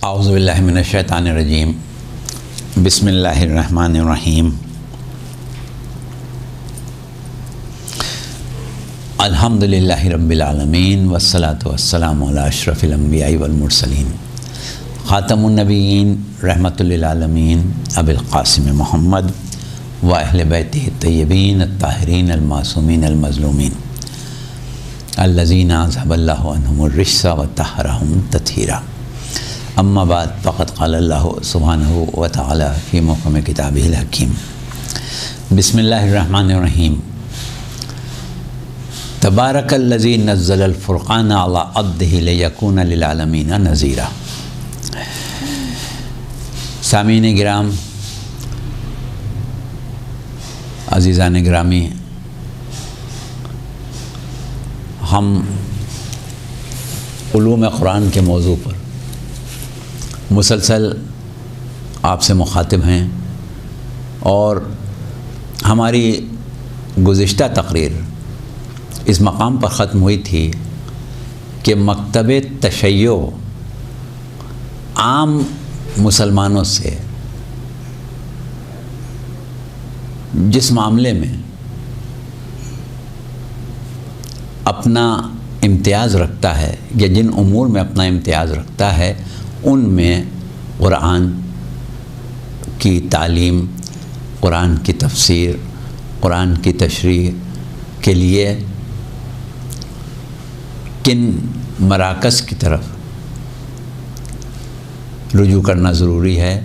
اعوذ باللہ من الشیطان الرجیم بسم اللہ الرحمن الرحیم الحمد للہ رب العالمین والصلاة والسلام علی اشرف الانبیاء والمرسلین خاتم النبیین رحمۃ للعالمین ابی القاسم محمد و اہل بیتہ الطیبین الطاہرین المعصومین المظلومین الذین اذھب اللہ عنہم الرجس وطہرہم تطہیرا اما بعد فقد قال اللہ سبحانہ وتعالی فی محکم کتابہ الحکیم بسم اللہ الرحمن الرحیم تبارک الذی نزل الفرقان علی عبدہ لیکون للعالمین نذیرا۔ سامعین گرام، عزیزان گرامی، ہم علوم قرآن کے موضوع پر مسلسل آپ سے مخاطب ہیں، اور ہماری گزشتہ تقریر اس مقام پر ختم ہوئی تھی کہ مکتب تشیع عام مسلمانوں سے جس معاملے میں اپنا امتیاز رکھتا ہے یا جن امور میں اپنا امتیاز رکھتا ہے، ان میں قرآن کی تعلیم، قرآن کی تفسیر، قرآن کی تشریح کے لیے کن مراکز کی طرف رجوع کرنا ضروری ہے۔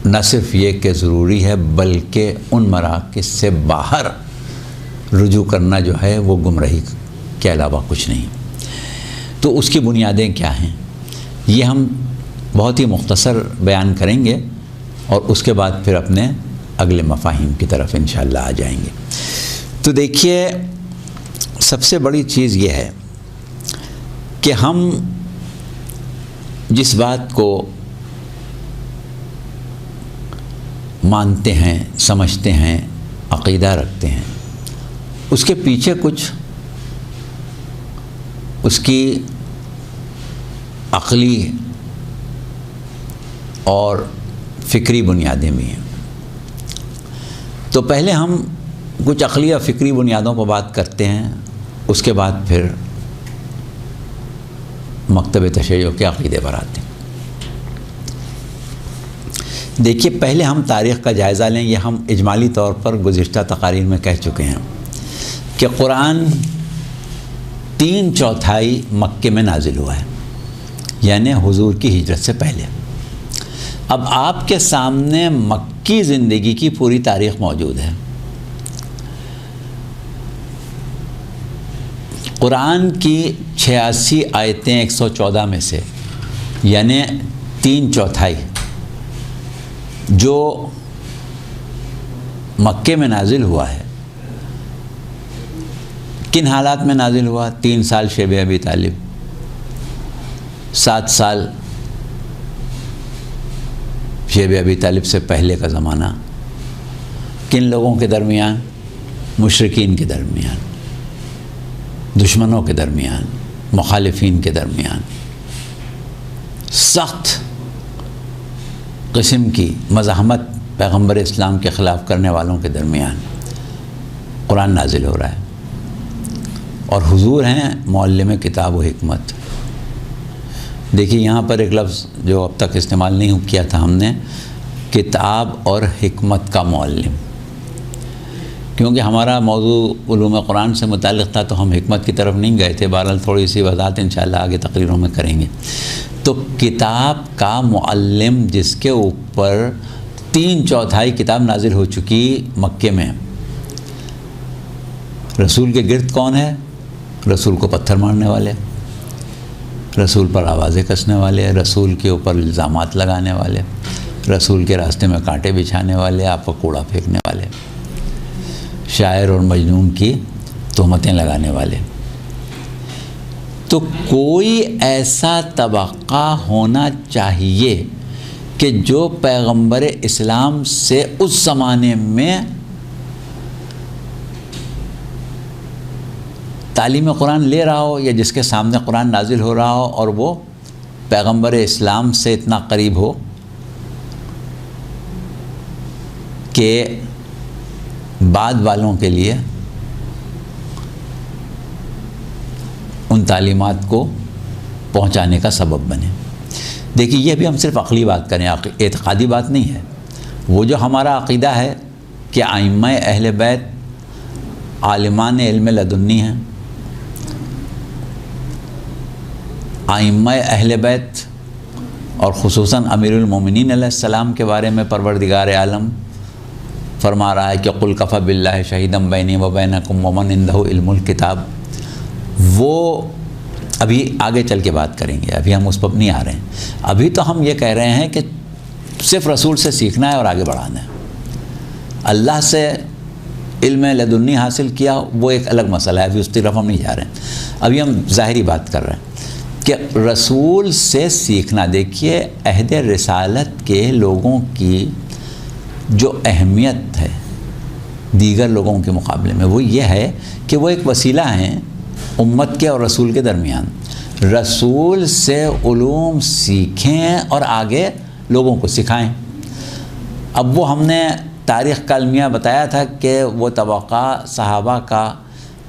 نہ صرف یہ کہ ضروری ہے بلکہ ان مراکز سے باہر رجوع کرنا جو ہے وہ گمراہی کے علاوہ کچھ نہیں۔ تو اس کی بنیادیں کیا ہیں، یہ ہم بہت ہی مختصر بیان کریں گے، اور اس کے بعد پھر اپنے اگلے مفاہیم کی طرف انشاءاللہ آ جائیں گے۔ تو دیکھیے، سب سے بڑی چیز یہ ہے کہ ہم جس بات کو مانتے ہیں، سمجھتے ہیں، عقیدہ رکھتے ہیں، اس کے پیچھے کچھ اس کی عقلی اور فکری بنیادیں بھی ہیں۔ تو پہلے ہم کچھ عقلی اور فکری بنیادوں پر بات کرتے ہیں، اس کے بعد پھر مکتب تشیع کے عقیدے پر آتے ہیں۔ دیکھیے، پہلے ہم تاریخ کا جائزہ لیں۔ یہ ہم اجمالی طور پر گزشتہ تقاریر میں کہہ چکے ہیں کہ قرآن 3/4 مکے میں نازل ہوا ہے، یعنی حضور کی ہجرت سے پہلے۔ اب آپ کے سامنے مکی زندگی کی پوری تاریخ موجود ہے۔ قرآن کی 86 آیتیں 114 میں سے، یعنی 3/4 جو مکے میں نازل ہوا ہے۔ کن حالات میں نازل ہوا؟ 3 سال شیب ابی طالب، 7 سال شیب ابی طالب سے پہلے کا زمانہ۔ کن لوگوں کے درمیان؟ مشرکین کے درمیان، دشمنوں کے درمیان، مخالفین کے درمیان، سخت قسم کی مزاحمت پیغمبر اسلام کے خلاف کرنے والوں کے درمیان قرآن نازل ہو رہا ہے، اور حضور ہیں معلم کتاب و حکمت۔ دیکھیے، یہاں پر ایک لفظ جو اب تک استعمال نہیں کیا تھا ہم نے، کتاب اور حکمت کا معلم، کیونکہ ہمارا موضوع علوم قرآن سے متعلق تھا تو ہم حکمت کی طرف نہیں گئے تھے۔ بہرحال تھوڑی سی وضاحت انشاءاللہ آگے تقریروں میں کریں گے۔ تو کتاب کا معلم، جس کے اوپر 3/4 کتاب نازل ہو چکی مکے میں، رسول کے گرد کون ہے؟ رسول کو پتھر مارنے والے، رسول پر آوازیں کسنے والے، رسول کے اوپر الزامات لگانے والے، رسول کے راستے میں کانٹے بچھانے والے، آپ کو کوڑا پھینکنے والے، شاعر اور مجنون کی تہمتیں لگانے والے۔ تو کوئی ایسا طبقہ ہونا چاہیے کہ جو پیغمبر اسلام سے اس زمانے میں تعلیم قرآن لے رہا ہو، یا جس کے سامنے قرآن نازل ہو رہا ہو اور وہ پیغمبر اسلام سے اتنا قریب ہو کہ بعد والوں کے لیے ان تعلیمات کو پہنچانے کا سبب بنے۔ دیکھیے یہ بھی ہم صرف عقلی بات کریں، اعتقادی بات نہیں ہے۔ وہ جو ہمارا عقیدہ ہے کہ ائمہ اہل بیت عالمان علم لدنی ہیں، ائمہ اہل بیت اور خصوصاً امیر المومنین علیہ السلام کے بارے میں پروردگار عالم فرما رہا ہے کہ قل کفی باللہ شہیدا بینی و بینکم ومن عندہ علم الکتاب، وہ ابھی آگے چل کے بات کریں گے، ابھی ہم اس پر نہیں آ رہے ہیں۔ ابھی تو ہم یہ کہہ رہے ہیں کہ صرف رسول سے سیکھنا ہے اور آگے بڑھانا ہے۔ اللہ سے علم لدنی حاصل کیا وہ ایک الگ مسئلہ ہے، ابھی اس طرف ہم نہیں جا رہے ہیں، ابھی ہم ظاہری بات کر رہے ہیں کہ رسول سے سیکھنا۔ دیکھیے عہد رسالت کے لوگوں کی جو اہمیت ہے دیگر لوگوں کے مقابلے میں وہ یہ ہے کہ وہ ایک وسیلہ ہیں امت کے اور رسول کے درمیان۔ رسول سے علوم سیکھیں اور آگے لوگوں کو سکھائیں۔ اب وہ ہم نے تاریخ کا المیہ بتایا تھا کہ وہ طبقہ صحابہ کا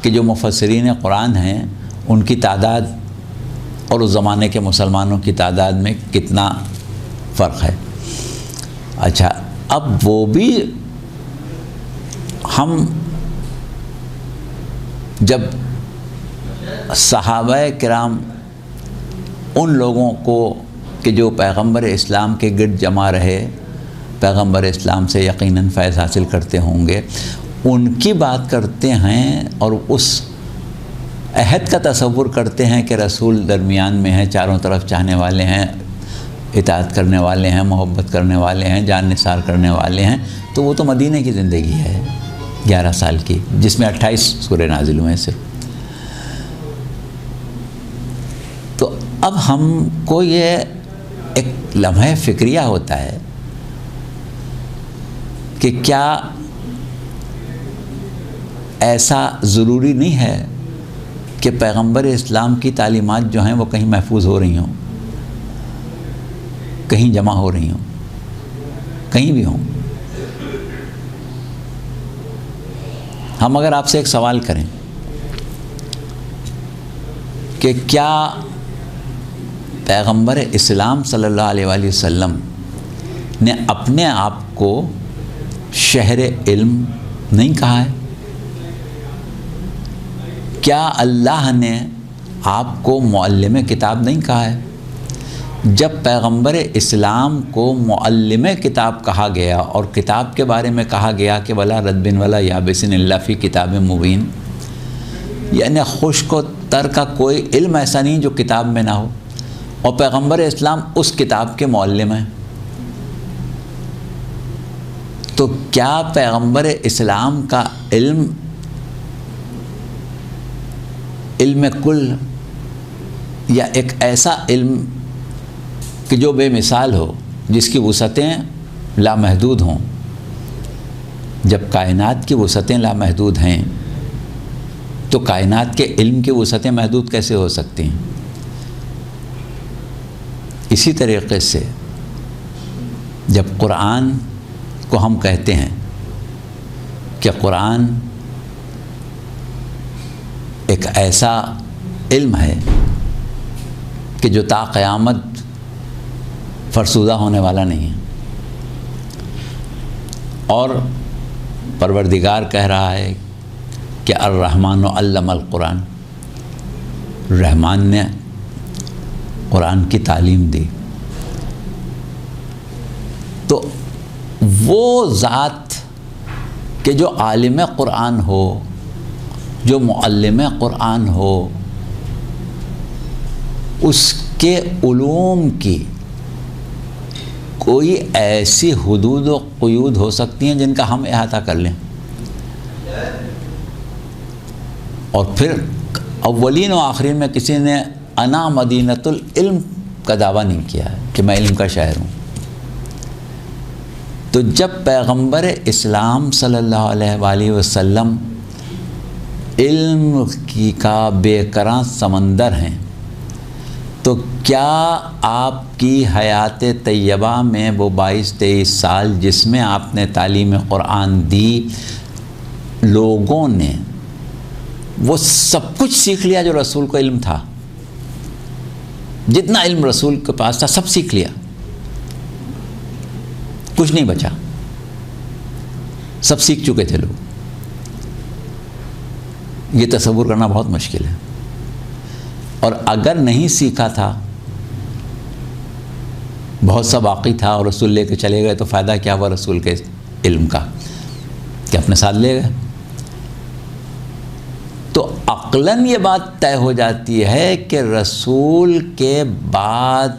کہ جو مفسرین قرآن ہیں ان کی تعداد اور اس زمانے کے مسلمانوں کی تعداد میں کتنا فرق ہے۔ اچھا، اب وہ بھی ہم جب صحابہ کرام ان لوگوں کو کہ جو پیغمبر اسلام کے گرد جمع رہے، پیغمبر اسلام سے یقیناً فیض حاصل کرتے ہوں گے، ان کی بات کرتے ہیں اور اس عہد کا تصور کرتے ہیں کہ رسول درمیان میں ہیں، چاروں طرف چاہنے والے ہیں، اطاعت کرنے والے ہیں، محبت کرنے والے ہیں، جان نثار کرنے والے ہیں، تو وہ تو مدینہ کی زندگی ہے 11 سال کی، جس میں 28 سورہ نازل ہوئے صرف۔ تو اب ہم کو یہ ایک لمحہ فکریہ ہوتا ہے کہ کیا ایسا ضروری نہیں ہے کہ پیغمبر اسلام کی تعلیمات جو ہیں وہ کہیں محفوظ ہو رہی ہوں، کہیں جمع ہو رہی ہوں، کہیں بھی ہوں۔ ہم اگر آپ سے ایک سوال کریں کہ کیا پیغمبر اسلام صلی اللہ علیہ وآلہ وسلم نے اپنے آپ کو شہر علم نہیں کہا ہے؟ کیا اللہ نے آپ کو معلم کتاب نہیں کہا ہے؟ جب پیغمبر اسلام کو معلم کتاب کہا گیا اور کتاب کے بارے میں کہا گیا کہ ولا ردبن ولا یابسن الا فی کتاب مبین، یعنی خشک و تر کا کوئی علم ایسا نہیں جو کتاب میں نہ ہو، اور پیغمبر اسلام اس کتاب کے معلم ہیں، تو کیا پیغمبر اسلام کا علم کل یا ایک ایسا علم کہ جو بے مثال ہو، جس کی وسعتیں لامحدود ہوں؟ جب کائنات کی وسعتیں لامحدود ہیں تو کائنات کے علم کی وسعتیں محدود کیسے ہو سکتی ہیں؟ اسی طریقے سے جب قرآن کو ہم کہتے ہیں کہ قرآن ایک ایسا علم ہے کہ جو تا قیامت فرسودہ ہونے والا نہیں ہے، اور پروردگار کہہ رہا ہے کہ الرحمن علم القرآن، رحمان نے قرآن کی تعلیم دی، تو وہ ذات کہ جو عالم قرآن ہو، جو معلم قرآن ہو، اس کے علوم کی کوئی ایسی حدود و قیود ہو سکتی ہیں جن کا ہم احاطہ کر لیں؟ اور پھر اولین و آخرین میں کسی نے انا مدینۃ العلم کا دعویٰ نہیں کیا ہے کہ میں علم کا شہر ہوں۔ تو جب پیغمبر اسلام صلی اللہ علیہ وآلہ وسلم علم کا بے کراں سمندر ہیں، تو کیا آپ کی حیات طیبہ میں وہ 22-23 سال جس میں آپ نے تعلیم قرآن دی، لوگوں نے وہ سب کچھ سیکھ لیا جو رسول کو علم تھا؟ جتنا علم رسول کے پاس تھا سب سیکھ لیا، کچھ نہیں بچا، سب سیکھ چکے تھے لوگ؟ یہ تصور کرنا بہت مشکل ہے۔ اور اگر نہیں سیکھا تھا، بہت سا باقی تھا اور رسول لے کے چلے گئے، تو فائدہ کیا ہوا رسول کے علم کا کہ اپنے ساتھ لے گئے؟ تو عقلاً یہ بات طے ہو جاتی ہے کہ رسول کے بعد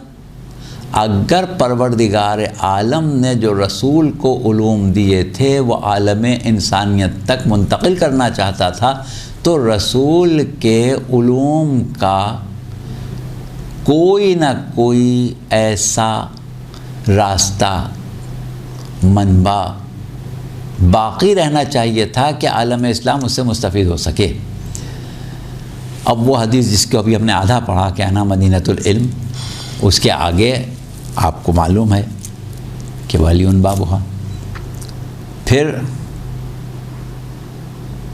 اگر پروردگار عالم نے جو رسول کو علوم دیے تھے وہ عالم انسانیت تک منتقل کرنا چاہتا تھا، تو رسول کے علوم کا کوئی نہ کوئی ایسا راستہ، منبع باقی رہنا چاہیے تھا کہ عالم اسلام اس سے مستفید ہو سکے۔ اب وہ حدیث جس کو ابھی ہم نے آدھا پڑھا کہ انا مدینۃ العلم، اس کے آگے آپ کو معلوم ہے کہ ولی بابھا، پھر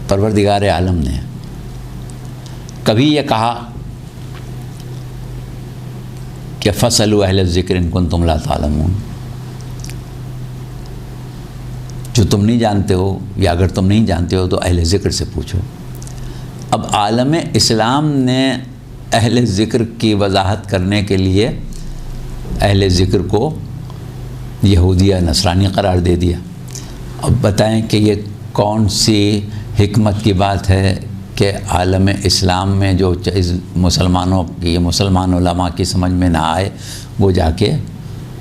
پروردگار عالم نے کبھی یہ کہا کہ فَاسْأَلُوا أَهْلَ الذِّكْرِ إِن كُنتُمْ لَا تَعْلَمُونَ، جو تم نہیں جانتے ہو یا اگر تم نہیں جانتے ہو تو اہل ذکر سے پوچھو۔ اب عالم اسلام نے اہل ذکر کی وضاحت کرنے کے لیے اہل ذکر کو یہودی یا نصرانی قرار دے دیا۔ اب بتائیں کہ یہ کون سی حکمت کی بات ہے کہ عالم اسلام میں جو مسلمانوں کی، مسلمان علماء کی سمجھ میں نہ آئے، وہ جا کے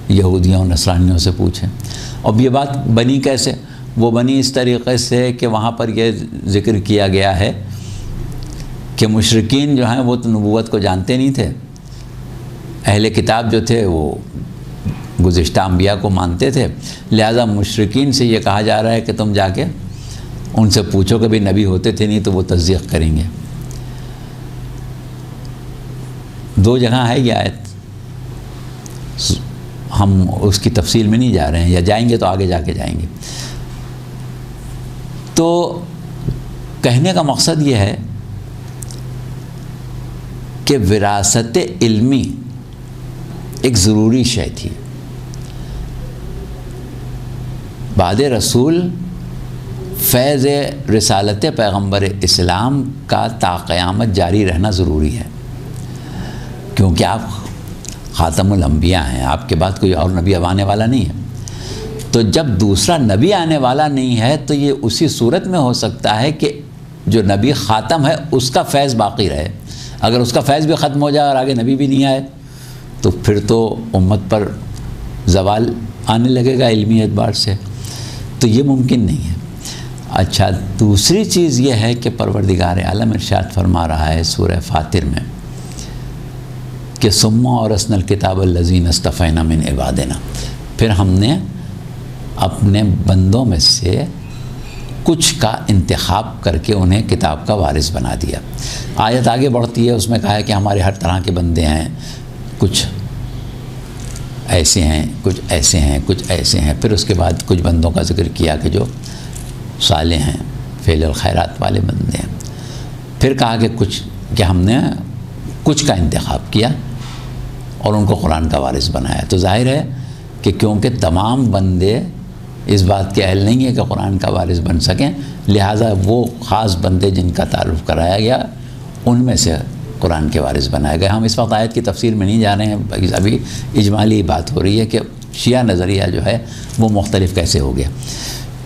یہودیوں اور نصرانیوں سے پوچھیں۔ اب یہ بات بنی کیسے؟ وہ بنی اس طریقے سے کہ وہاں پر یہ ذکر کیا گیا ہے کہ مشرکین جو ہیں وہ تو نبوت کو جانتے نہیں تھے، اہل کتاب جو تھے وہ گزشتہ انبیاء کو مانتے تھے، لہذا مشرکین سے یہ کہا جا رہا ہے کہ تم جا کے ان سے پوچھو کہ بھی نبی ہوتے تھے نہیں تو وہ تصدیق کریں گے۔ دو جگہ ہے یہ آیت، ہم اس کی تفصیل میں نہیں جا رہے ہیں، یا جائیں گے تو آگے جا کے جائیں گے۔ تو کہنے کا مقصد یہ ہے کہ وراثت علمی ایک ضروری شے تھی۔ بعد رسول فیض رسالت پیغمبر اسلام کا تا قیامت جاری رہنا ضروری ہے، کیونکہ آپ خاتم الانبیاء ہیں، آپ کے بعد کوئی اور نبی اب آنے والا نہیں ہے۔ تو جب دوسرا نبی آنے والا نہیں ہے تو یہ اسی صورت میں ہو سکتا ہے کہ جو نبی خاتم ہے اس کا فیض باقی رہے۔ اگر اس کا فیض بھی ختم ہو جائے اور آگے نبی بھی نہیں آئے تو پھر تو امت پر زوال آنے لگے گا علمی اعتبار سے، تو یہ ممکن نہیں ہے۔ اچھا، دوسری چیز یہ ہے کہ پروردگار عالم ارشاد فرما رہا ہے سورہ فاطر میں کہ ثم اورثنا الکتاب الذین اصطفینا من عبادنا، پھر ہم نے اپنے بندوں میں سے کچھ کا انتخاب کر کے انہیں کتاب کا وارث بنا دیا۔ آیت آگے بڑھتی ہے، اس میں کہا ہے کہ ہمارے ہر طرح کے بندے ہیں، کچھ ایسے ہیں، کچھ ایسے ہیں، کچھ ایسے ہیں۔ پھر اس کے بعد کچھ بندوں کا ذکر کیا کہ جو صالح ہیں، فعل الخیرات والے بندے ہیں۔ پھر کہا کہ ہم نے کچھ کا انتخاب کیا اور ان کو قرآن کا وارث بنایا۔ تو ظاہر ہے کہ کیونکہ تمام بندے اس بات کے اہل نہیں ہے کہ قرآن کا وارث بن سکیں، لہٰذا وہ خاص بندے جن کا تعارف کرایا گیا ان میں سے قرآن کے وارث بنائے گئے۔ ہم اس وقت آیت کی تفسیر میں نہیں جا رہے ہیں، ابھی اجمالی بات ہو رہی ہے کہ شیعہ نظریہ جو ہے وہ مختلف کیسے ہو گیا۔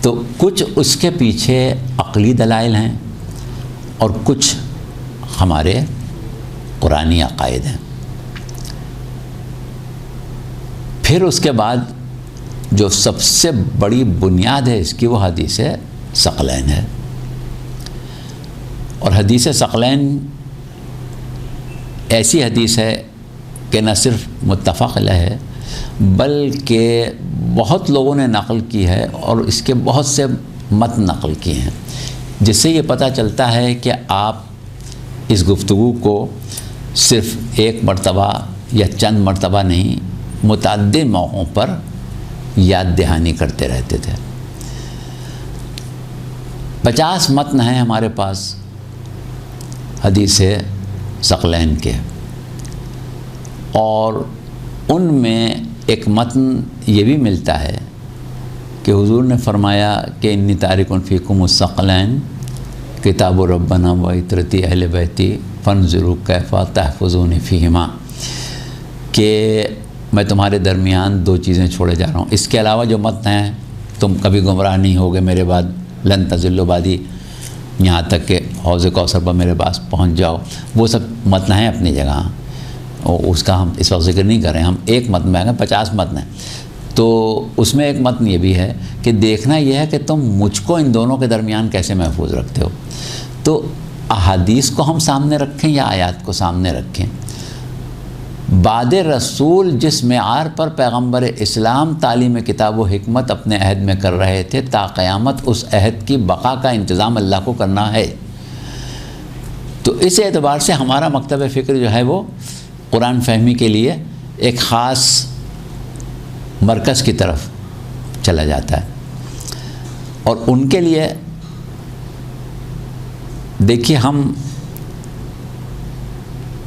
تو کچھ اس کے پیچھے عقلی دلائل ہیں اور کچھ ہمارے قرآنی عقائد ہیں۔ پھر اس کے بعد جو سب سے بڑی بنیاد ہے اس کی وہ حدیث ثقلین ہے، اور حدیث ثقلین ایسی حدیث ہے کہ نہ صرف متفق علیہ ہے بلکہ بہت لوگوں نے نقل کی ہے اور اس کے بہت سے متن نقل کیے ہیں، جس سے یہ پتہ چلتا ہے کہ آپ اس گفتگو کو صرف ایک مرتبہ یا چند مرتبہ نہیں، متعدد موقعوں پر یاد دہانی کرتے رہتے تھے۔ 50 متن ہیں ہمارے پاس حدیث ثقلین کے، اور ان میں ایک متن یہ بھی ملتا ہے کہ حضور نے فرمایا کہ انی تارک فیکم الثقلین کتاب ربنا و عطرتی اہل بیتی فانظروا کیف تحفظون فیہما، کہ میں تمہارے درمیان 2 چیزیں چھوڑے جا رہا ہوں، اس کے علاوہ جو متن ہیں تم کبھی گمراہ نہیں ہوگے میرے بعد، لن تضلوا بعدی، یہاں تک کہ حوض کوثر پر میرے پاس پہنچ جاؤ، وہ سب متن ہیں اپنی جگہ، اور اس کا ہم اس وقت ذکر نہیں کر رہے ہیں، ہم ایک متن میں آئیں گے، 50 متن ہیں۔ تو اس میں ایک متن یہ بھی ہے کہ دیکھنا یہ ہے کہ تم مجھ کو ان دونوں کے درمیان کیسے محفوظ رکھتے ہو۔ تو احادیث کو ہم سامنے رکھیں یا آیات کو سامنے رکھیں، بعد رسول جس معیار پر پیغمبر اسلام تعلیم کتاب و حکمت اپنے عہد میں کر رہے تھے، تا قیامت اس عہد کی بقا کا انتظام اللہ کو کرنا ہے۔ تو اس اعتبار سے ہمارا مکتب فکر جو ہے وہ قرآن فہمی کے لیے ایک خاص مرکز کی طرف چلا جاتا ہے، اور ان کے لیے دیکھیے ہم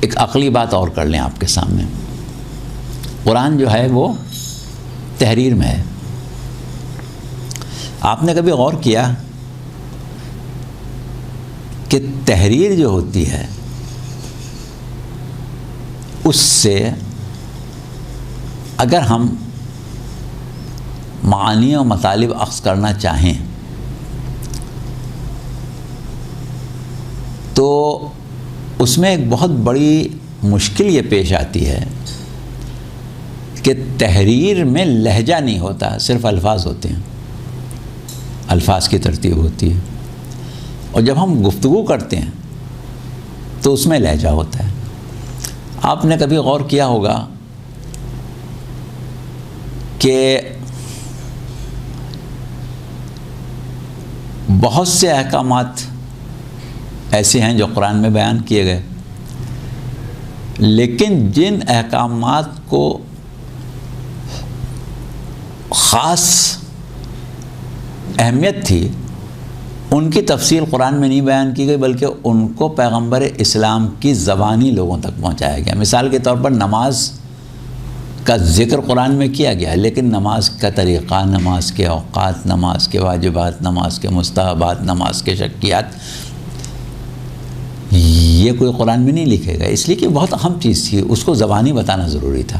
ایک عقلی بات اور کر لیں آپ کے سامنے۔ قرآن جو ہے وہ تحریر میں ہے۔ آپ نے کبھی غور کیا کہ تحریر جو ہوتی ہے اس سے اگر ہم معانی و مطالب اخذ کرنا چاہیں تو اس میں ایک بہت بڑی مشکل یہ پیش آتی ہے کہ تحریر میں لہجہ نہیں ہوتا، صرف الفاظ ہوتے ہیں، الفاظ کی ترتیب ہوتی ہے، اور جب ہم گفتگو کرتے ہیں تو اس میں لہجہ ہوتا ہے۔ آپ نے کبھی غور کیا ہوگا کہ بہت سے احکامات ایسے ہیں جو قرآن میں بیان کیے گئے، لیکن جن احکامات کو خاص اہمیت تھی ان کی تفصیل قرآن میں نہیں بیان کی گئی، بلکہ ان کو پیغمبر اسلام کی زبانی لوگوں تک پہنچایا گیا۔ مثال کے طور پر نماز کا ذکر قرآن میں کیا گیا، لیکن نماز کا طریقہ، نماز کے اوقات، نماز کے واجبات، نماز کے مستحبات، نماز کے شرکیات، یہ کوئی قرآن میں نہیں لکھے گا، اس لیے کہ بہت اہم چیز تھی، اس کو زبانی بتانا ضروری تھا۔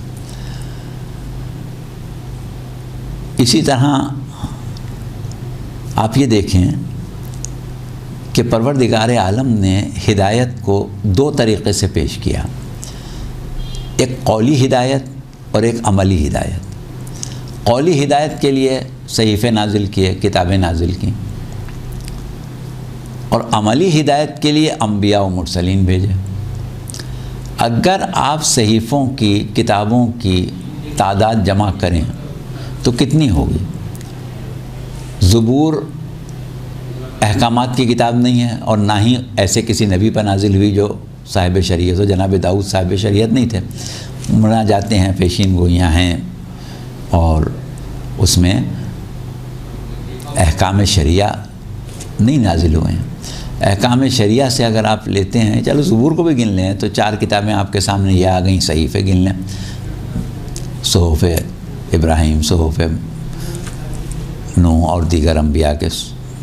اسی طرح آپ یہ دیکھیں کہ پروردگار عالم نے ہدایت کو 2 طریقے سے پیش کیا، ایک قولی ہدایت اور ایک عملی ہدایت۔ قولی ہدایت کے لیے صحیفے نازل کیے، کتابیں نازل کیں، اور عملی ہدایت کے لیے انبیاء و مرسلین بھیجے۔ اگر آپ صحیفوں کی، کتابوں کی تعداد جمع کریں تو کتنی ہوگی؟ زبور احکامات کی کتاب نہیں ہے، اور نہ ہی ایسے کسی نبی پر نازل ہوئی جو صاحب شریعت ہو۔ جناب داؤد صاحب شریعت نہیں تھے، مناجاتیں ہیں، پیشین گوئیاں ہیں، اور اس میں احکام شریعہ نہیں نازل ہوئے ہیں۔ احکام شریعہ سے اگر آپ لیتے ہیں، چلو زبور کو بھی گن لیں تو 4 کتابیں آپ کے سامنے یہ آ گئیں، صحیفے گن لیں، صحف ابراہیم، صحف نوح اور دیگر انبیاء کے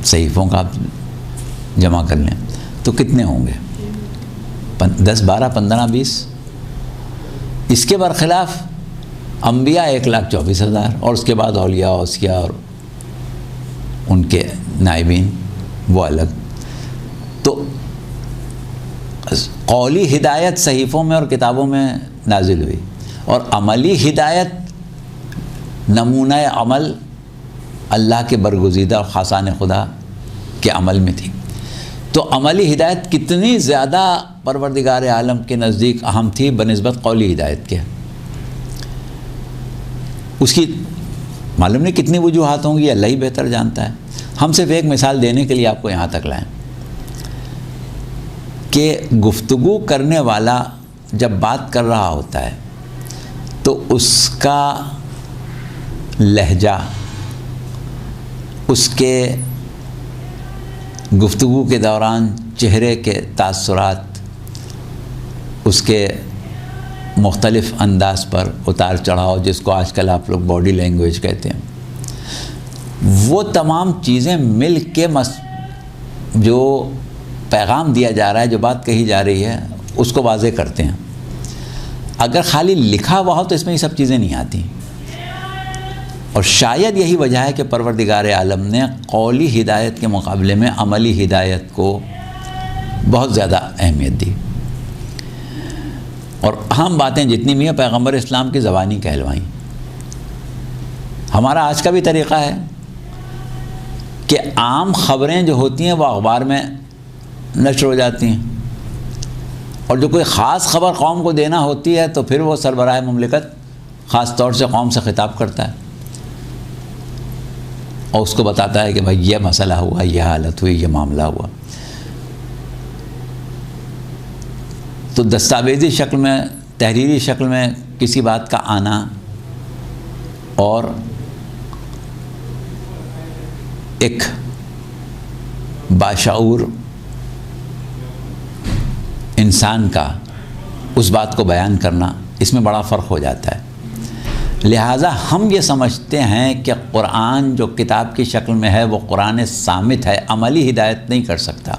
صحیفوں کا آپ جمع کر لیں تو کتنے ہوں گے؟ 10، 12، 15، 20۔ اس کے برخلاف انبیاء 1,24,000، اور اس کے بعد اولیاء، اوصیاء اور ان کے نائبین وہ الگ۔ تو قولی ہدایت صحیفوں میں اور کتابوں میں نازل ہوئی، اور عملی ہدایت نمونہ عمل اللہ کے برگزیدہ اور خاصان خدا کے عمل میں تھی۔ تو عملی ہدایت کتنی زیادہ پروردگار عالم کے نزدیک اہم تھی بنسبت قولی ہدایت کے۔ اس کی معلوم نہیں کتنی وجوہات ہوں گی، اللہ ہی بہتر جانتا ہے۔ ہم صرف ایک مثال دینے کے لیے آپ کو یہاں تک لائیں کہ گفتگو کرنے والا جب بات کر رہا ہوتا ہے تو اس کا لہجہ، اس کے گفتگو کے دوران چہرے کے تاثرات، اس کے مختلف انداز پر اتار چڑھاؤ، جس کو آج کل آپ لوگ باڈی لینگویج کہتے ہیں، وہ تمام چیزیں مل کے جو پیغام دیا جا رہا ہے، جو بات کہی جا رہی ہے، اس کو واضح کرتے ہیں۔ اگر خالی لکھا ہوا ہو تو اس میں یہ سب چیزیں نہیں آتی، اور شاید یہی وجہ ہے کہ پروردگار عالم نے قولی ہدایت کے مقابلے میں عملی ہدایت کو بہت زیادہ اہمیت دی، اور اہم باتیں جتنی بھی ہیں پیغمبر اسلام کی زبانی کہلوائیں۔ ہمارا آج کا بھی طریقہ ہے کہ عام خبریں جو ہوتی ہیں وہ اخبار میں نشر ہو جاتی ہیں، اور جو کوئی خاص خبر قوم کو دینا ہوتی ہے تو پھر وہ سربراہ مملکت خاص طور سے قوم سے خطاب کرتا ہے اور اس کو بتاتا ہے کہ بھائی یہ مسئلہ ہوا، یہ حالت ہوئی، یہ معاملہ ہوا۔ تو دستاویزی شکل میں، تحریری شکل میں کسی بات کا آنا اور ایک باشعور انسان کا اس بات کو بیان کرنا، اس میں بڑا فرق ہو جاتا ہے۔ لہٰذا ہم یہ سمجھتے ہیں کہ قرآن جو کتاب کی شکل میں ہے وہ قرآن صامت ہے، عملی ہدایت نہیں کر سکتا۔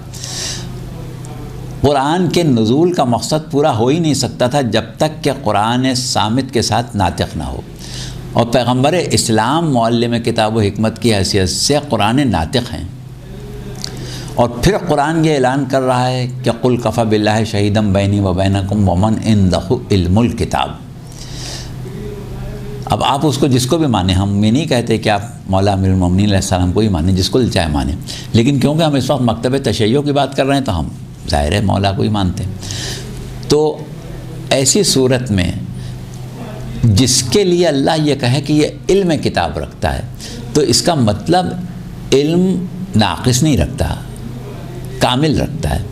قرآن کے نزول کا مقصد پورا ہو ہی نہیں سکتا تھا جب تک کہ قرآن صامت کے ساتھ ناطق نہ ہو، اور پیغمبر اسلام معلم کتاب و حکمت کی حیثیت سے قرآن ناطق ہیں، اور پھر قرآن یہ اعلان کر رہا ہے کہ قل کفی باللہ شہیدا بینی و بینکم ومن عندہ علم الکتاب۔ اب آپ اس کو جس کو بھی مانیں، ہم یہ نہیں کہتے کہ آپ مولا امیر المومنین علیہ السلام کو ہی مانیں، جس کو چاہے مانیں، لیکن کیونکہ ہم اس وقت مکتب تشیع کی بات کر رہے ہیں تو ہم ظاہر ہے مولا کو ہی مانتے ہیں۔ تو ایسی صورت میں جس کے لیے اللہ یہ کہے کہ یہ علم کتاب رکھتا ہے، تو اس کا مطلب علم ناقص نہیں رکھتا، کامل رکھتا ہے،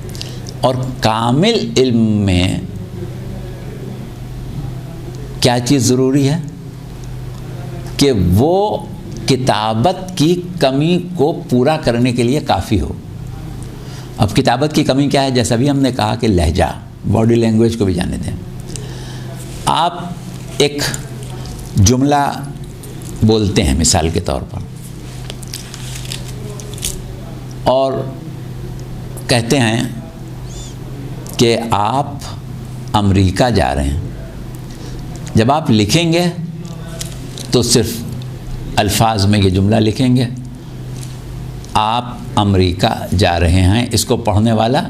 اور کامل علم میں کیا چیز ضروری ہے کہ وہ کتابت کی کمی کو پورا کرنے کے لیے کافی ہو۔ اب کتابت کی کمی کیا ہے؟ جیسا بھی ہم نے کہا کہ لہجہ، باڈی لینگویج کو بھی جانے دیں۔ آپ ایک جملہ بولتے ہیں مثال کے طور پر، اور کہتے ہیں کہ آپ امریکہ جا رہے ہیں۔ جب آپ لکھیں گے تو صرف الفاظ میں یہ جملہ لکھیں گے، آپ امریکہ جا رہے ہیں، اس کو پڑھنے والا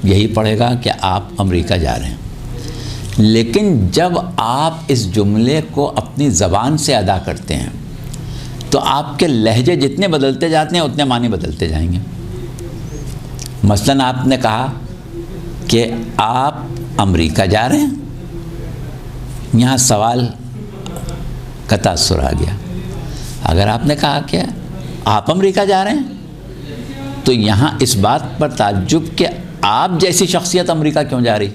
یہی پڑھے گا کہ آپ امریکہ جا رہے ہیں۔ لیکن جب آپ اس جملے کو اپنی زبان سے ادا کرتے ہیں تو آپ کے لہجے جتنے بدلتے جاتے ہیں اتنے معنی بدلتے جائیں گے۔ مثلاً آپ نے کہا کہ آپ امریکہ جا رہے ہیں، یہاں سوال کا تاثر آ گیا۔ اگر آپ نے کہا کہ آپ امریکہ جا رہے ہیں تو یہاں اس بات پر تعجب کہ آپ جیسی شخصیت امریکہ کیوں جا رہی،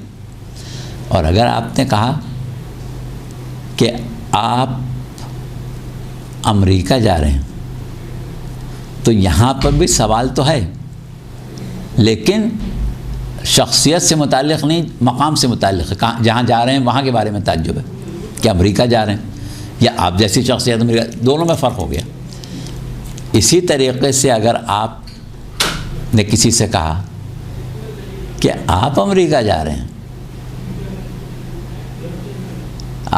اور اگر آپ نے کہا کہ آپ امریکہ جا رہے ہیں تو یہاں پر بھی سوال تو ہے، لیکن شخصیت سے متعلق نہیں، مقام سے متعلق ہے۔ جہاں جا رہے ہیں وہاں کے بارے میں تعجب ہے کہ امریکہ جا رہے ہیں یا آپ جیسی شخصیت امریکہ، دونوں میں فرق ہو گیا۔ اسی طریقے سے اگر آپ نے کسی سے کہا کہ آپ امریکہ جا رہے ہیں،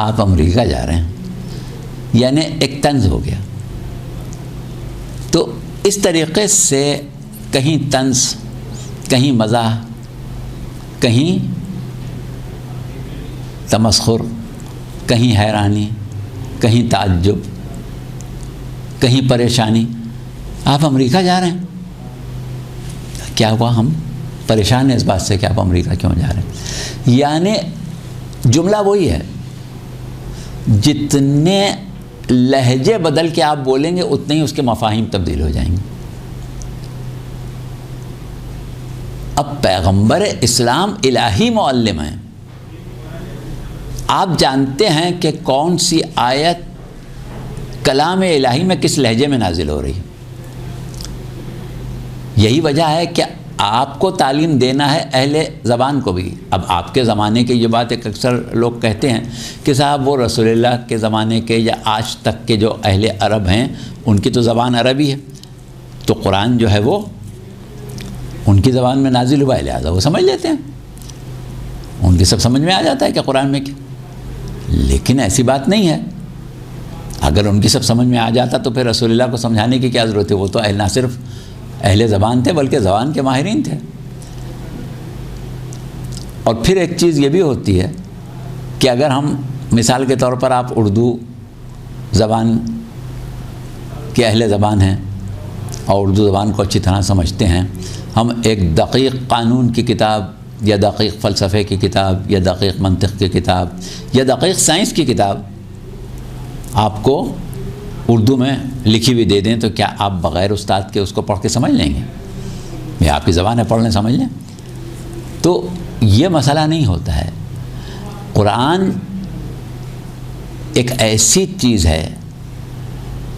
آپ امریکہ جا رہے ہیں، یعنی ایک طنز ہو گیا۔ تو اس طریقے سے کہیں طنز، کہیں مزاح، کہیں تمسخر، کہیں حیرانی، کہیں تعجب، کہیں پریشانی۔ آپ امریکہ جا رہے ہیں، کیا ہوا؟ ہم پریشان ہیں اس بات سے کہ آپ امریکہ کیوں جا رہے ہیں۔ یعنی جملہ وہی ہے، جتنے لہجے بدل کے آپ بولیں گے اتنے ہی اس کے مفاہیم تبدیل ہو جائیں گے۔ اب پیغمبر اسلام الہی معلم ہیں، آپ جانتے ہیں کہ کون سی آیت کلام الہی میں کس لہجے میں نازل ہو رہی ہے. یہی وجہ ہے کہ آپ کو تعلیم دینا ہے اہل زبان کو بھی. اب آپ کے زمانے کی یہ بات ایک اکثر لوگ کہتے ہیں کہ صاحب وہ رسول اللہ کے زمانے کے یا آج تک کے جو اہل عرب ہیں ان کی تو زبان عربی ہے، تو قرآن جو ہے وہ ان کی زبان میں نازل ہوا ہے، لہٰذا وہ سمجھ لیتے ہیں، ان کی سب سمجھ میں آ جاتا ہے کہ قرآن میں کیا. لیکن ایسی بات نہیں ہے. اگر ان کی سب سمجھ میں آ جاتا تو پھر رسول اللہ کو سمجھانے کی کیا ضرورت ہے؟ وہ تو نہ صرف اہل زبان تھے بلکہ زبان کے ماہرین تھے. اور پھر ایک چیز یہ بھی ہوتی ہے کہ اگر ہم مثال کے طور پر آپ اردو زبان کے اہل زبان ہیں اور اردو زبان کو اچھی طرح سمجھتے ہیں، ہم ایک دقیق قانون کی کتاب یا دقیق فلسفے کی کتاب یا دقیق منطق کی کتاب یا دقیق سائنس کی کتاب آپ کو اردو میں لکھی ہوئی دے دیں تو کیا آپ بغیر استاد کے اس کو پڑھ کے سمجھ لیں گے؟ یہ آپ کی زبان ہے، پڑھ لیں سمجھ لیں. تو یہ مسئلہ نہیں ہوتا ہے. قرآن ایک ایسی چیز ہے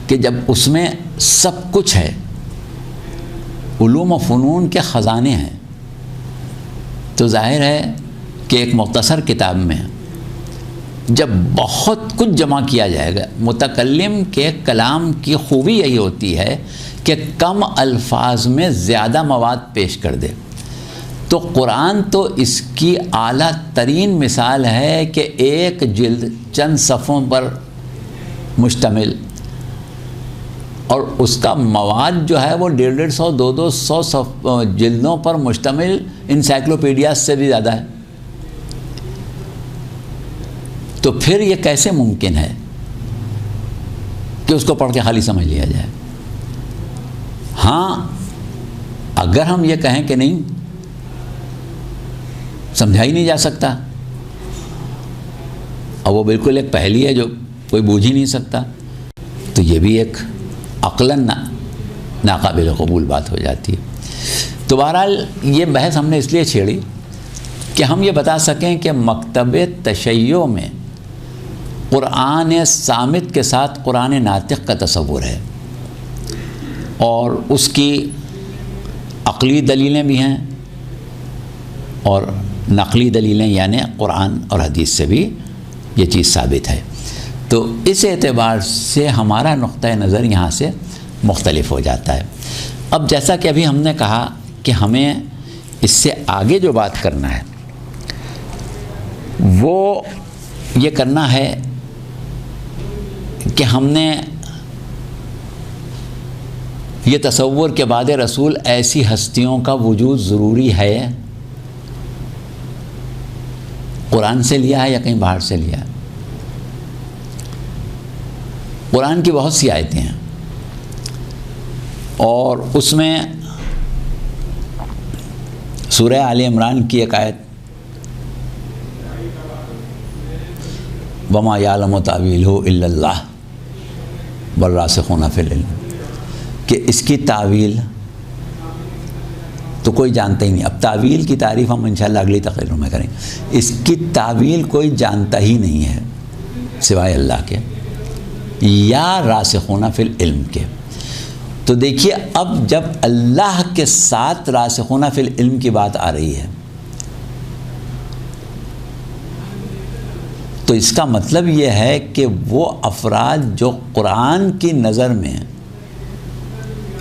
کہ جب اس میں سب کچھ ہے، علوم و فنون کے خزانے ہیں، تو ظاہر ہے کہ ایک مختصر کتاب میں جب بہت کچھ جمع کیا جائے گا، متکلم کے کلام کی خوبی یہی ہوتی ہے کہ کم الفاظ میں زیادہ مواد پیش کر دے. تو قرآن تو اس کی اعلیٰ ترین مثال ہے کہ ایک جلد چند صفحوں پر مشتمل، اور اس کا مواد جو ہے وہ 150 200 جلدوں پر مشتمل انسائکلوپیڈیا سے بھی زیادہ ہے. تو پھر یہ کیسے ممکن ہے کہ اس کو پڑھ کے خالی سمجھ لیا جائے؟ ہاں، اگر ہم یہ کہیں کہ نہیں سمجھا ہی نہیں جا سکتا، اور وہ بالکل ایک پہلی ہے جو کوئی بوجھ ہی نہیں سکتا، تو یہ بھی ایک عقلاً ناقابل قبول بات ہو جاتی ہے. تو بہرحال یہ بحث ہم نے اس لیے چھیڑی کہ ہم یہ بتا سکیں کہ مکتب تشیع میں قرآن صامت کے ساتھ قرآن ناطق کا تصور ہے، اور اس کی عقلی دلیلیں بھی ہیں اور نقلی دلیلیں، یعنی قرآن اور حدیث سے بھی یہ چیز ثابت ہے. تو اس اعتبار سے ہمارا نقطہ نظر یہاں سے مختلف ہو جاتا ہے. اب جیسا کہ ابھی ہم نے کہا کہ ہمیں اس سے آگے جو بات کرنا ہے وہ یہ کرنا ہے کہ ہم نے یہ تصور کے بعد رسول ایسی ہستیوں کا وجود ضروری ہے، قرآن سے لیا ہے یا کہیں باہر سے لیا ہے. قرآن کی بہت سی آیتیں ہیں، اور اس میں سورہ آل عمران کی ایک آیت وَمَا يَعْلَمُ تَأْوِيلَهُ إِلَّا اللَّهُ وَالرَّاسِخُونَ فِي الْعِلْمِ، کہ اس کی تعویل تو کوئی جانتا ہی نہیں. اب تعویل کی تعریف ہم انشاءاللہ اگلی تقریر میں کریں. اس کی تعویل کوئی جانتا ہی نہیں ہے سوائے اللہ کے یا راسخون فی العلم کے. تو دیکھیے اب جب اللہ کے ساتھ راسخون فی العلم کی بات آ رہی ہے تو اس کا مطلب یہ ہے کہ وہ افراد جو قرآن کی نظر میں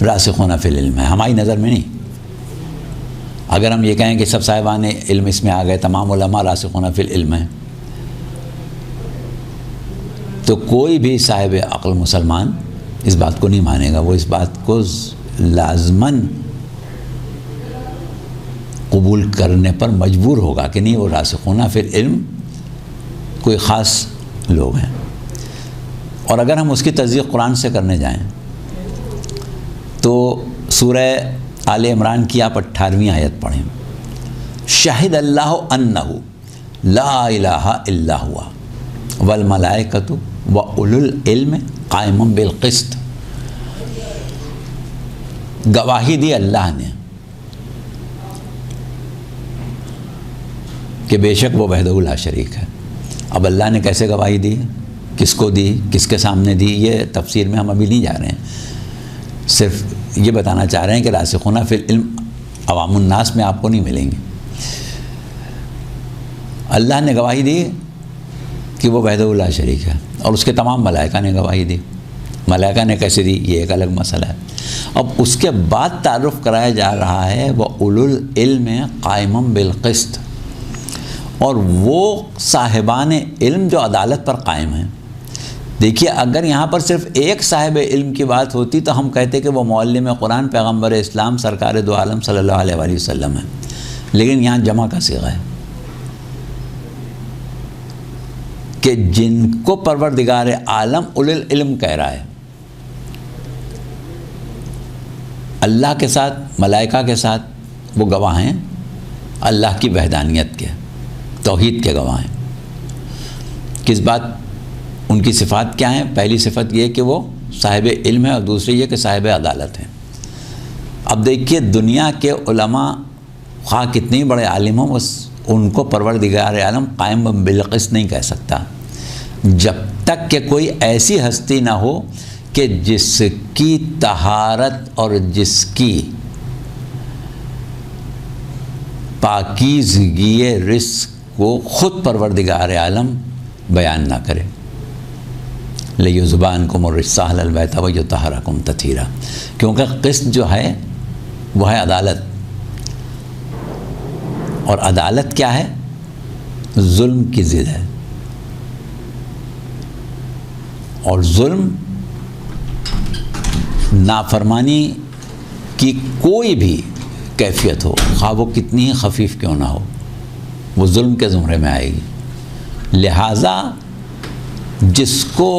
راسخون فی العلم ہے، ہماری نظر میں نہیں. اگر ہم یہ کہیں کہ سب صاحبان علم اس میں آ گئے، تمام علماء راسخون فی العلم ہیں، تو کوئی بھی صاحب عقل مسلمان اس بات کو نہیں مانے گا. وہ اس بات کو لازماً قبول کرنے پر مجبور ہوگا کہ نہیں، وہ راسخون فی العلم کوئی خاص لوگ ہیں. اور اگر ہم اس کی تصدیق قرآن سے کرنے جائیں تو سورہ آل عمران کی آپ 18ویں آیت پڑھیں، شاہد اللہ انہ لا الہ الا ہوا والملائکۃ وَأُولُو الْعِلْمِ قَائِمٌ بِالْقِسْطِ. گواہی دی اللہ نے کہ بے شک وہ وحدہ لا شریک ہے، اب اللہ نے کیسے گواہی دی، کس کو دی، کس کے سامنے دی، یہ تفسیر میں ہم ابھی نہیں جا رہے ہیں، صرف یہ بتانا چاہ رہے ہیں کہ راسخون فی العلم عوام الناس میں آپ کو نہیں ملیں گے۔ اللہ نے گواہی دی کہ وہ وحدہ لا شریک ہے، اور اس کے تمام ملائکہ نے گواہی دی۔ ملائکہ نے کیسے دی، یہ ایک الگ مسئلہ ہے۔ اب اس کے بعد تعارف کرایا جا رہا ہے وہ اولو العلم قائما بالقسط، اور وہ صاحبان علم جو عدالت پر قائم ہیں۔ دیکھیے اگر یہاں پر صرف ایک صاحب علم کی بات ہوتی تو ہم کہتے کہ وہ معلم قرآن پیغمبر اسلام سرکار دو عالم صلی اللہ علیہ وآلہ وسلم ہے، لیکن یہاں جمع کا صیغہ ہے کہ جن کو پروردگار عالم اولو العلم کہہ رہا ہے، اللہ کے ساتھ ملائکہ کے ساتھ وہ گواہ ہیں، اللہ کی وحدانیت کے، توحید کے گواہ ہیں۔ کس بات، ان کی صفات کیا ہیں؟ پہلی صفت یہ کہ وہ صاحب علم ہے، اور دوسری یہ کہ صاحب عدالت ہیں۔ اب دیکھیے دنیا کے علماء خواہ کتنے بڑے عالم ہوں، ان کو پروردگار عالم قائم بالقسط نہیں کہہ سکتا جب تک کہ کوئی ایسی ہستی نہ ہو کہ جس کی طہارت اور جس کی پاکیزگی رزق کو خود پروردگار عالم بیان نہ کرے۔ لِيُذْهِبَ الرِّجْسَ أَهْلَ الْبَيْتِ وَيُطَهِّرَكُمْ تَطْهِيرًا، کیونکہ قسط جو ہے وہ ہے عدالت، اور عدالت کیا ہے؟ ظلم کی ضد ہے، اور ظلم نافرمانی کی کوئی بھی کیفیت ہو، خواہ وہ کتنی ہی خفیف کیوں نہ ہو، وہ ظلم کے زمرے میں آئے گی۔ لہٰذا جس کو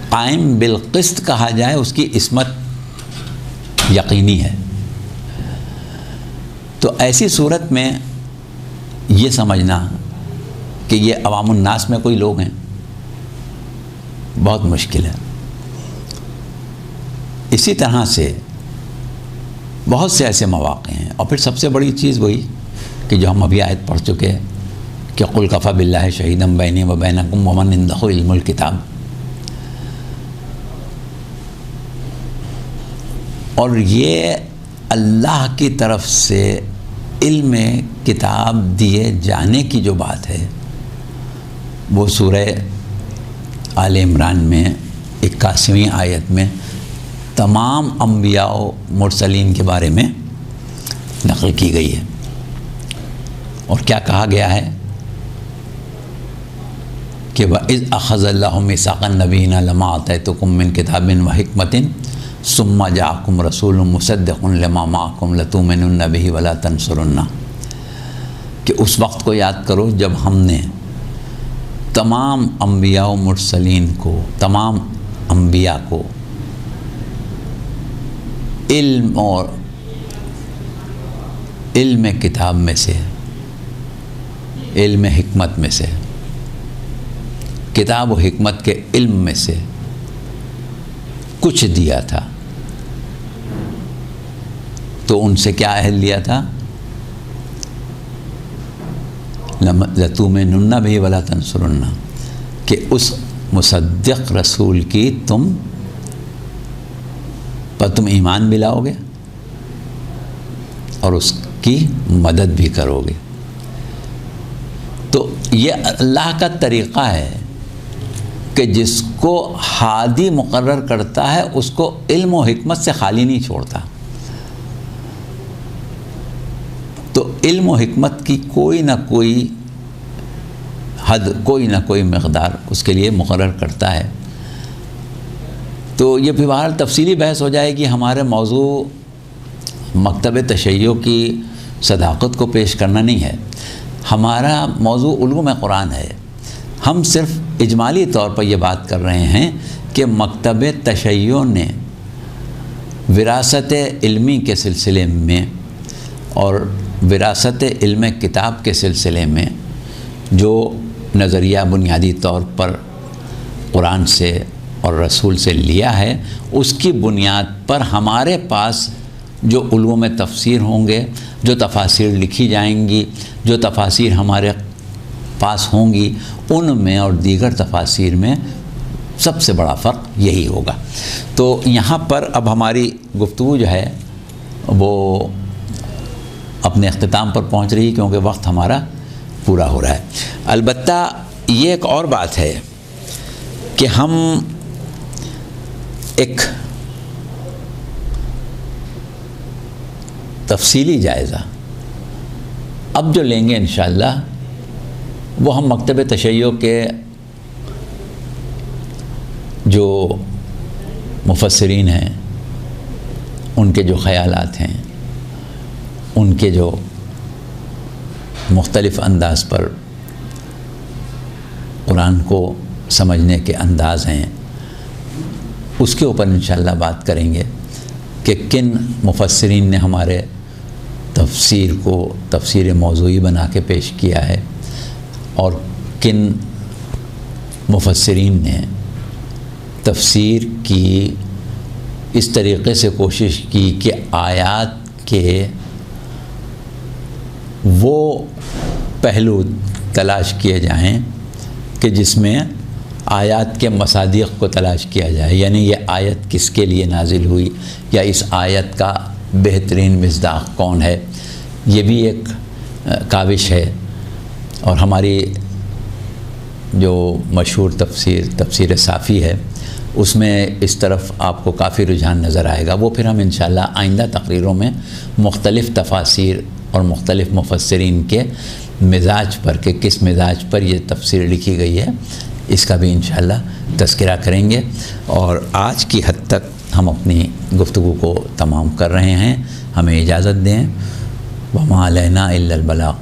قائم بالقسط کہا جائے اس کی عصمت یقینی ہے۔ تو ایسی صورت میں یہ سمجھنا کہ یہ عوام الناس میں کوئی لوگ ہیں بہت مشکل ہے۔ اسی طرح سے بہت سے ایسے مواقع ہیں، اور پھر سب سے بڑی چیز وہی کہ جو ہم ابھی آیت پڑھ چکے ہیں کہ قُلْ كَفَىٰ بِاللَّهِ شَهِيدًا بَيْنِي وَبَيْنَكُمْ وَمَنْ عِندَهُ عِلْمُ الْكِتَابِ، اور یہ اللہ کی طرف سے علم کتاب دیے جانے کی جو بات ہے وہ سورہ آل عمران میں 81ویں آیت میں تمام انبیاء و مرسلین کے بارے میں نقل کی گئی ہے۔ اور کیا کہا گیا ہے کہ وَإِذْ أَخَذَ اللَّهُ مِيثَاقَ النَّبِيِّينَ لَمَا آتَيْتُكُم مِّن كِتَابٍ وَحِكْمَةٍ ثُمَّ جَاءَكُمْ رَسُولٌ مُّصَدِّقٌ لِّمَا مَعَكُمْ لَتُؤْمِنُنَّ بِهِ وَلَا تَنصُرُنَّهُ، کہ اس وقت کو یاد کرو جب ہم نے تمام انبیاء و مرسلین کو، تمام انبیاء کو علم اور علم کتاب میں سے، علم حکمت میں سے، کتاب و حکمت کے علم میں سے کچھ دیا تھا، تو ان سے کیا عہد لیا تھا؟ لَتُؤْمِنُنَّ بِهِ وَلَا تَنصُرُنَّهُ، کہ اس مصدق رسول کی تم ایمان بھی لاؤ گے اور اس کی مدد بھی کرو گے۔ تو یہ اللہ کا طریقہ ہے کہ جس کو ہادی مقرر کرتا ہے اس کو علم و حکمت سے خالی نہیں چھوڑتا۔ تو علم و حکمت کی کوئی نہ کوئی حد، کوئی نہ کوئی مقدار اس کے لیے مقرر کرتا ہے۔ تو یہ بھی بہرحال تفصیلی بحث ہو جائے گی، ہمارے موضوع مکتب تشیع کی صداقت کو پیش کرنا نہیں ہے، ہمارا موضوع علوم قرآن ہے۔ ہم صرف اجمالی طور پر یہ بات کر رہے ہیں کہ مکتب تشیع نے وراثت علمی کے سلسلے میں اور وراثت علم کتاب کے سلسلے میں جو نظریہ بنیادی طور پر قرآن سے اور رسول سے لیا ہے، اس کی بنیاد پر ہمارے پاس جو علوم تفسیر ہوں گے، جو تفاسیر لکھی جائیں گی، جو تفاسیر ہمارے پاس ہوں گی ان میں اور دیگر تفاسیر میں سب سے بڑا فرق یہی ہوگا۔ تو یہاں پر اب ہماری گفتگو جو ہے وہ اپنے اختتام پر پہنچ رہی کیونکہ وقت ہمارا پورا ہو رہا ہے۔ البتہ یہ ایک اور بات ہے کہ ہم ایک تفصیلی جائزہ اب جو لیں گے انشاءاللہ وہ ہم مکتب تشیع کے جو مفسرین ہیں ان کے جو خیالات ہیں، ان کے جو مختلف انداز پر قرآن کو سمجھنے کے انداز ہیں، اس کے اوپر انشاءاللہ بات کریں گے کہ کن مفسرین نے ہمارے تفسیر کو تفسیر موضوعی بنا کے پیش کیا ہے اور کن مفسرین نے تفسیر کی اس طریقے سے کوشش کی کہ آیات کے وہ پہلو تلاش کیے جائیں کہ جس میں آیات کے مصادیق کو تلاش کیا جائے، یعنی یہ آیت کس کے لیے نازل ہوئی یا اس آیت کا بہترین مصداق کون ہے۔ یہ بھی ایک کاوش ہے، اور ہماری جو مشہور تفسیر صافی ہے اس میں اس طرف آپ کو کافی رجحان نظر آئے گا۔ وہ پھر ہم انشاءاللہ آئندہ تقریروں میں مختلف تفاسیر اور مختلف مفسرین کے مزاج پر کہ کس مزاج پر یہ تفسیر لکھی گئی ہے اس کا بھی انشاءاللہ تذکرہ کریں گے۔ اور آج کی حد تک ہم اپنی گفتگو کو تمام کر رہے ہیں، ہمیں اجازت دیں۔ وما علینا الا البلاغ۔